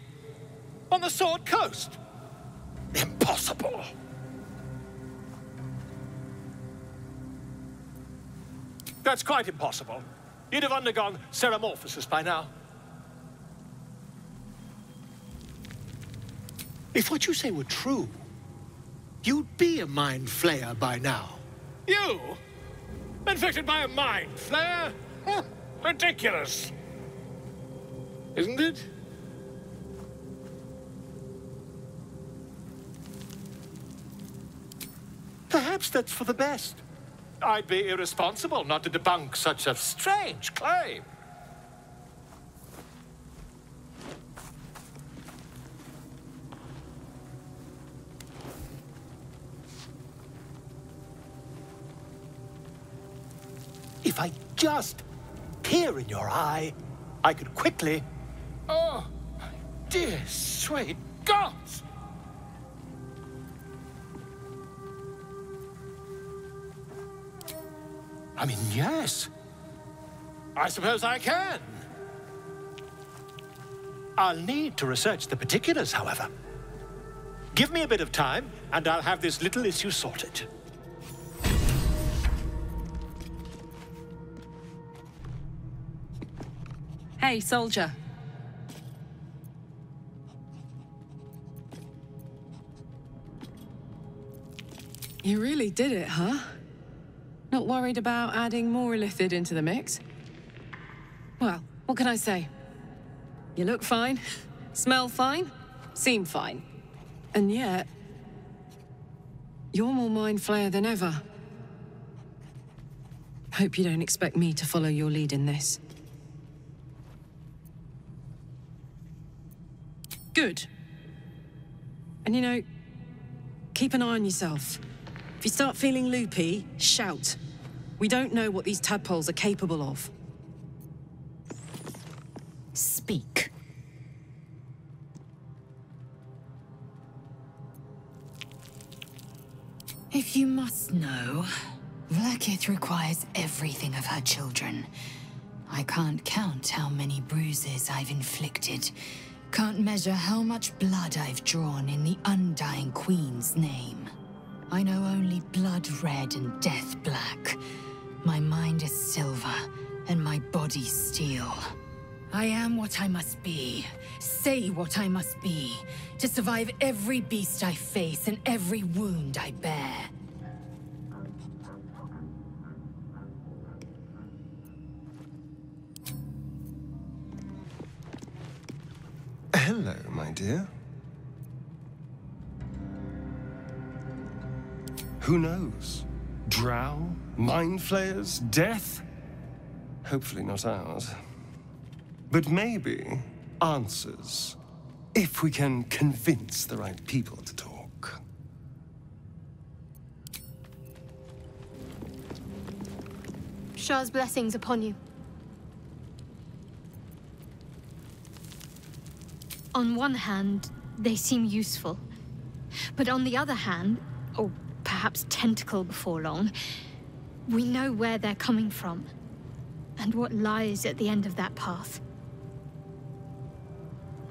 on the Sword Coast. Impossible. That's quite impossible. You'd have undergone ceramorphosis by now. If what you say were true, you'd be a mind flayer by now. You? Infected by a mind flayer? Ridiculous. Isn't it? Perhaps that's for the best. I'd be irresponsible not to debunk such a strange claim. If I just peer in your eye, I could quickly... Oh, my dear sweet gods! I mean, yes. I suppose I can. I'll need to research the particulars, however. Give me a bit of time, and I'll have this little issue sorted. Hey, soldier. You really did it, huh? Not worried about adding more illithid into the mix? Well, what can I say? You look fine, smell fine, seem fine. And yet, you're more mind flayer than ever. Hope you don't expect me to follow your lead in this. Good. And you know, keep an eye on yourself. If you start feeling loopy, shout. We don't know what these tadpoles are capable of. Speak. If you must know, Vlaakith requires everything of her children. I can't count how many bruises I've inflicted. Can't measure how much blood I've drawn in the Undying Queen's name. I know only blood red and death black. My mind is silver, and my body steel. I am what I must be, say what I must be, to survive every beast I face and every wound I bear. Hello, my dear. Who knows? Drow? Mind flayers? Death? hopefully not ours. But maybe answers, if we can convince the right people to talk. Shah's blessings upon you. On one hand, they seem useful. But on the other hand, or perhaps tentacle before long, we know where they're coming from, and what lies at the end of that path.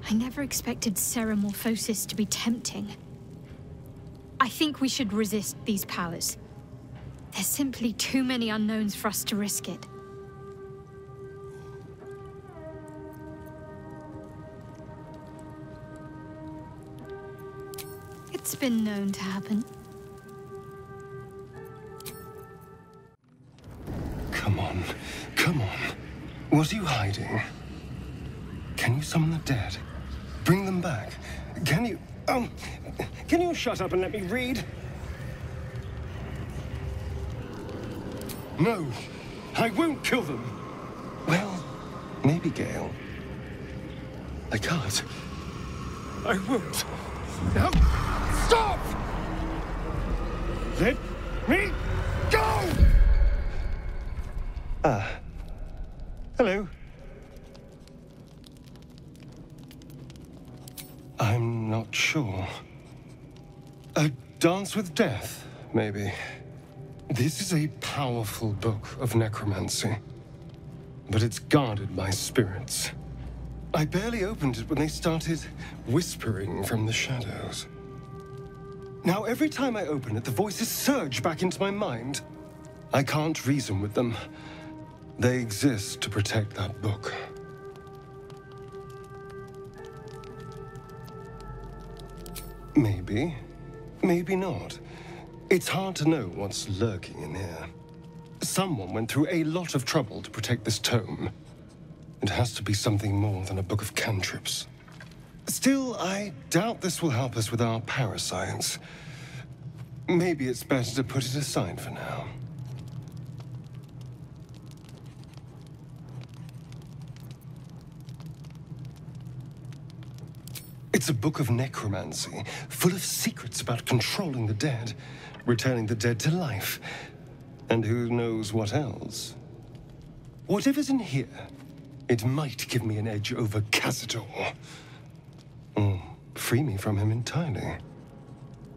I never expected Ceramorphosis to be tempting. I think we should resist these powers. There's simply too many unknowns for us to risk it. It's been known to happen. Come on, come on. What are you hiding? Can you summon the dead? Bring them back? Can you... can you shut up and let me read? No, I won't kill them. Well, maybe Gale. I can't. I won't. No! Stop! Let me go! Hello. I'm not sure. A Dance with Death, maybe. This is a powerful book of necromancy, but it's guarded by spirits. I barely opened it when they started whispering from the shadows. Now, every time I open it, the voices surge back into my mind. I can't reason with them. They exist to protect that book. Maybe. Maybe not. It's hard to know what's lurking in here. Someone went through a lot of trouble to protect this tome. It has to be something more than a book of cantrips. Still, I doubt this will help us with our parascience. Maybe it's better to put it aside for now. It's a book of necromancy, full of secrets about controlling the dead, returning the dead to life, and who knows what else. Whatever's in here, it might give me an edge over Cazador. Or free me from him entirely.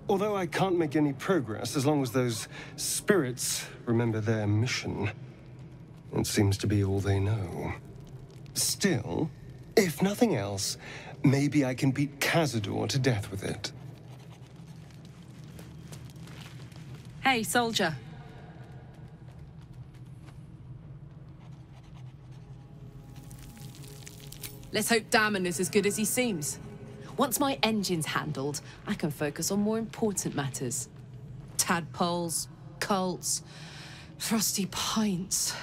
Although I can't make any progress as long as those spirits remember their mission. It seems to be all they know. Still, if nothing else, maybe I can beat Cazador to death with it. Hey, soldier. Let's hope Damon is as good as he seems. Once my engine's handled, I can focus on more important matters. Tadpoles, cults, frosty pints.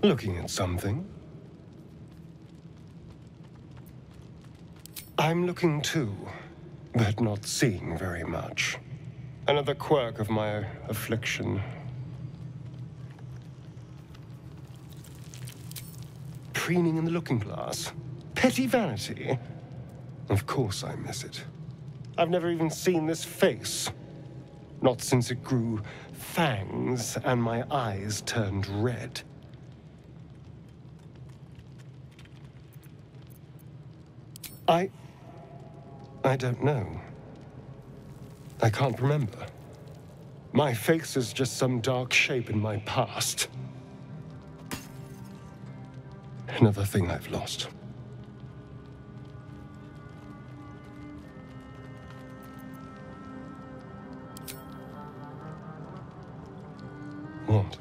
Looking at something? I'm looking too, but not seeing very much. Another quirk of my affliction. Preening in the looking glass? Petty vanity? Of course I miss it. I've never even seen this face. Not since it grew fangs and my eyes turned red. I don't know. I can't remember. My face is just some dark shape in my past. Another thing I've lost. What?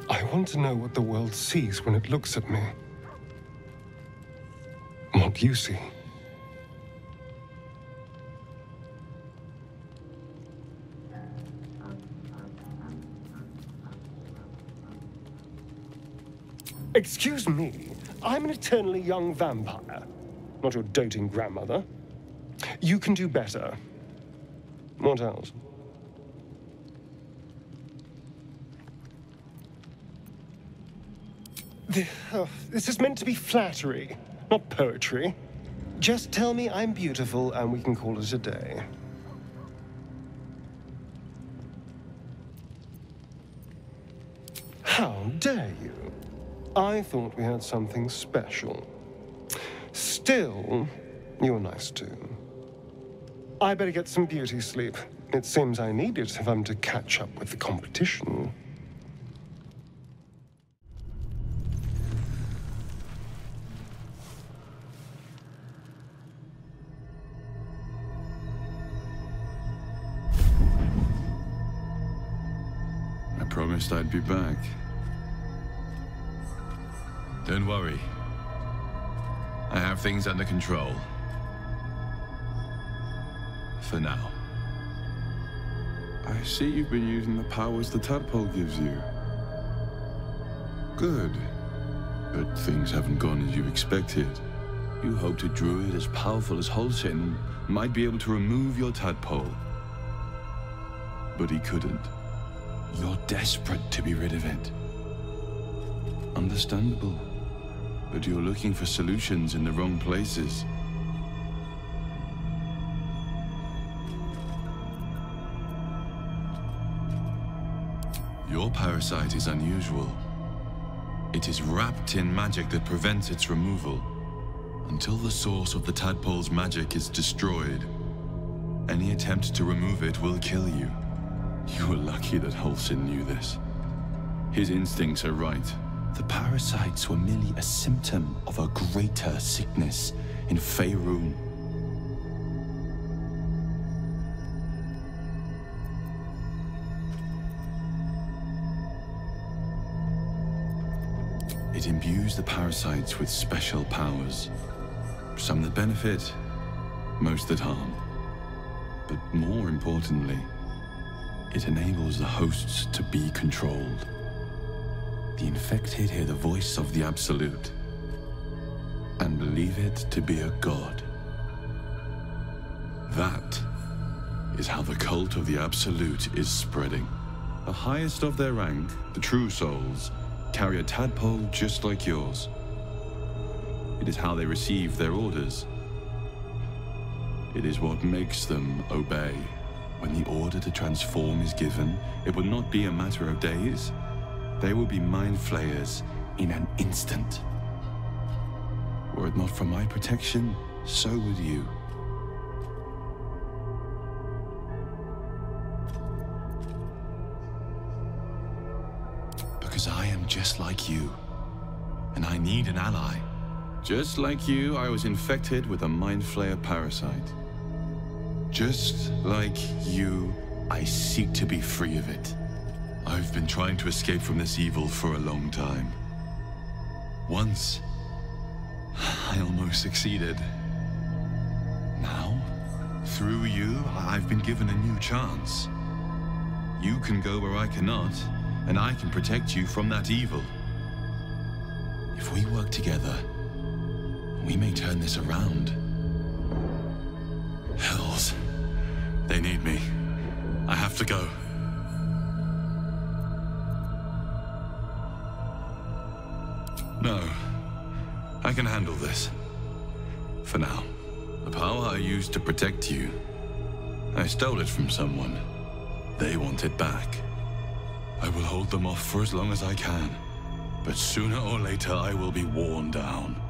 I want to know what the world sees when it looks at me. What you see. Excuse me, I'm an eternally young vampire, not your doting grandmother. You can do better. What else? This is meant to be flattery, not poetry. Just tell me I'm beautiful and we can call it a day. How dare you? I thought we had something special. Still, you were nice too. I better get some beauty sleep. It seems I need it if I'm to catch up with the competition. I promised I'd be back. Don't worry. I have things under control. For now. I see you've been using the powers the tadpole gives you. Good. But things haven't gone as you expected. You hoped a druid as powerful as Halsin might be able to remove your tadpole. But he couldn't. You're desperate to be rid of it. Understandable. But you're looking for solutions in the wrong places. Your parasite is unusual. It is wrapped in magic that prevents its removal. Until the source of the tadpole's magic is destroyed, any attempt to remove it will kill you. You were lucky that Halsin knew this. His instincts are right. The parasites were merely a symptom of a greater sickness in Faerun. It imbues the parasites with special powers. Some that benefit, most that harm. But more importantly, it enables the hosts to be controlled. The infected hear the voice of the Absolute and believe it to be a god. That is how the cult of the Absolute is spreading. The highest of their rank, the true souls, carry a tadpole just like yours. It is how they receive their orders. It is what makes them obey. When the order to transform is given, it will not be a matter of days. They will be mind flayers in an instant. Were it not for my protection, so would you. Because I am just like you, and I need an ally. Just like you, I was infected with a mind flayer parasite. Just like you, I seek to be free of it. I've been trying to escape from this evil for a long time. Once, I almost succeeded. Now, through you, I've been given a new chance. You can go where I cannot, and I can protect you from that evil. If we work together, we may turn this around. Hells, they need me. I have to go. No, I can handle this. For now. The power I used to protect you, I stole it from someone. They want it back. I will hold them off for as long as I can, but sooner or later I will be worn down.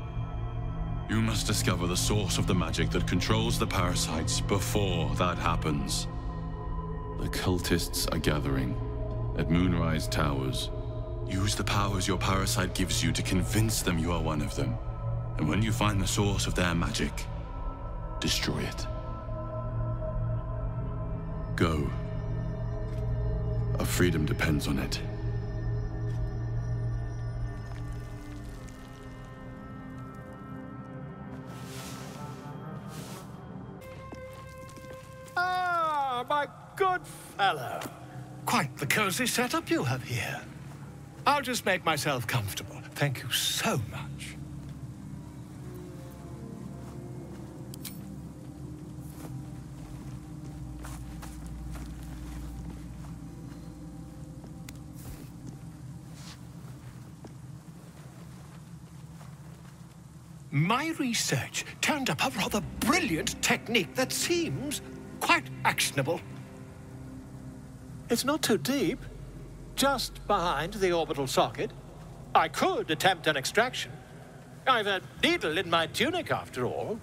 You must discover the source of the magic that controls the parasites before that happens. The cultists are gathering at Moonrise Towers. Use the powers your parasite gives you to convince them you are one of them. And when you find the source of their magic, destroy it. Go. Our freedom depends on it. Ah, my good fellow. Quite the cozy setup you have here. I'll just make myself comfortable. Thank you so much. my research turned up a rather brilliant technique that seems quite actionable. It's not too deep. Just behind the orbital socket. I could attempt an extraction. I've a needle in my tunic, after all.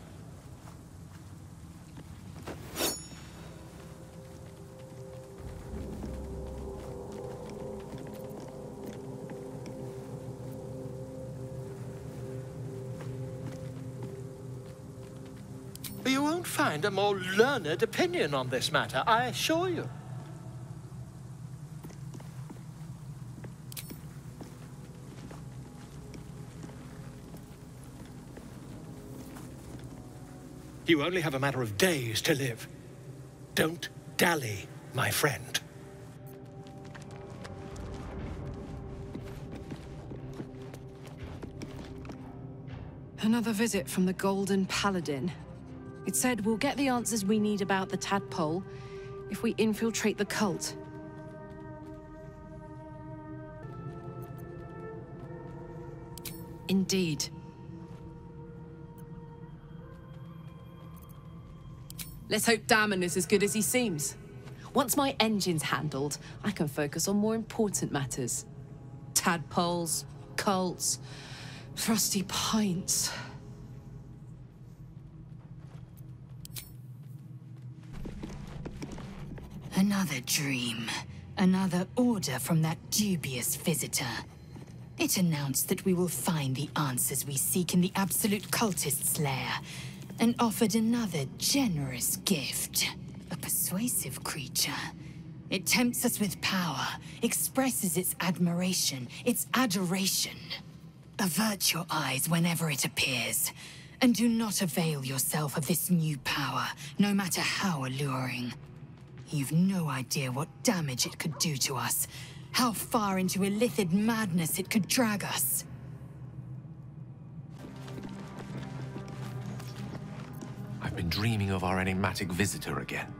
You won't find a more learned opinion on this matter, I assure you. You only have a matter of days to live. Don't dally, my friend. Another visit from the Golden Paladin. It said we'll get the answers we need about the tadpole if we infiltrate the cult. Indeed. Let's hope Damon is as good as he seems. Once my engine's handled, I can focus on more important matters. Tadpoles, cults, frosty pints. Another dream. Another order from that dubious visitor. It announced that we will find the answers we seek in the Absolute Cultist's lair, and offered another generous gift. A persuasive creature. It tempts us with power, expresses its admiration, its adoration. Avert your eyes whenever it appears, and do not avail yourself of this new power, no matter how alluring. You've no idea what damage it could do to us, how far into illithid madness it could drag us. I've been dreaming of our enigmatic visitor again.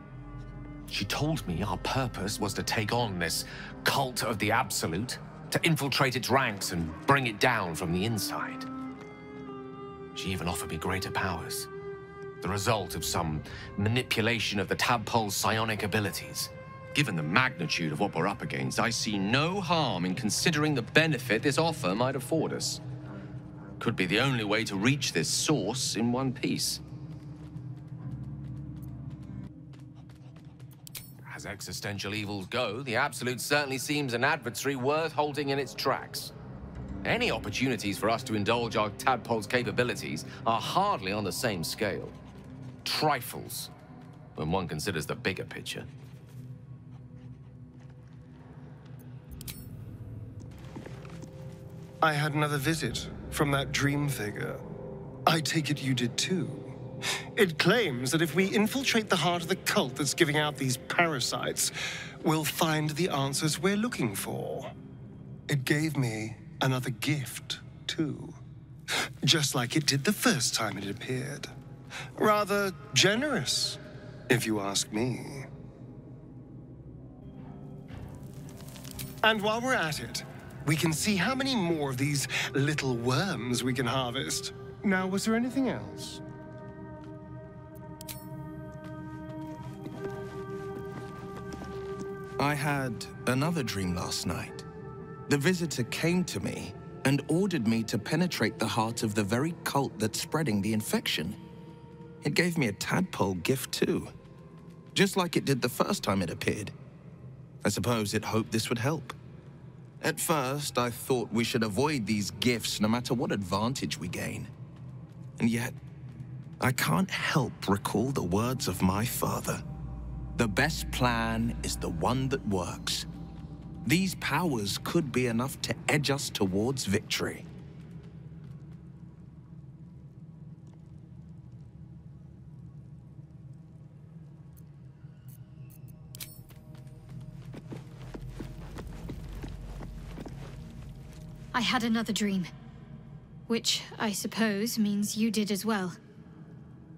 She told me our purpose was to take on this cult of the Absolute, to infiltrate its ranks and bring it down from the inside. She even offered me greater powers. The result of some manipulation of the tadpole's psionic abilities. Given the magnitude of what we're up against, I see no harm in considering the benefit this offer might afford us. Could be the only way to reach this source in one piece. As existential evils go, the Absolute certainly seems an adversary worth holding in its tracks. Any opportunities for us to indulge our tadpole's capabilities are hardly on the same scale. Trifles, when one considers the bigger picture. I had another visit from that dream figure. I take it you did too. It claims that if we infiltrate the heart of the cult that's giving out these parasites, we'll find the answers we're looking for. It gave me another gift, too. Just like it did the first time it appeared. Rather generous, if you ask me. And while we're at it, we can see how many more of these little worms we can harvest. Now, was there anything else? I had another dream last night. The visitor came to me and ordered me to penetrate the heart of the very cult that's spreading the infection. It gave me a tadpole gift too, just like it did the first time it appeared. I suppose it hoped this would help. At first, I thought we should avoid these gifts no matter what advantage we gain. And yet, I can't help recall the words of my father. The best plan is the one that works. These powers could be enough to edge us towards victory. I had another dream. Which, I suppose, means you did as well.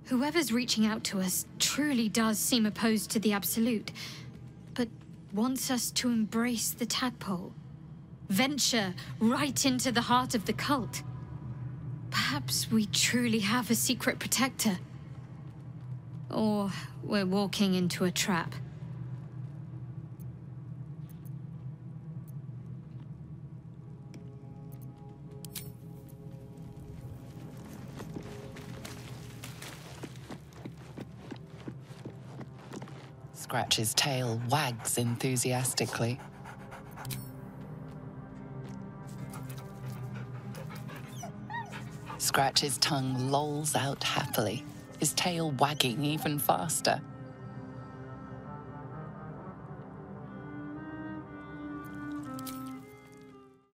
Whoever's reaching out to us truly does seem opposed to the Absolute, but wants us to embrace the tadpole. Venture right into the heart of the cult. Perhaps we truly have a secret protector. Or we're walking into a trap. Scratch's tail wags enthusiastically. Scratch's tongue lolls out happily, his tail wagging even faster.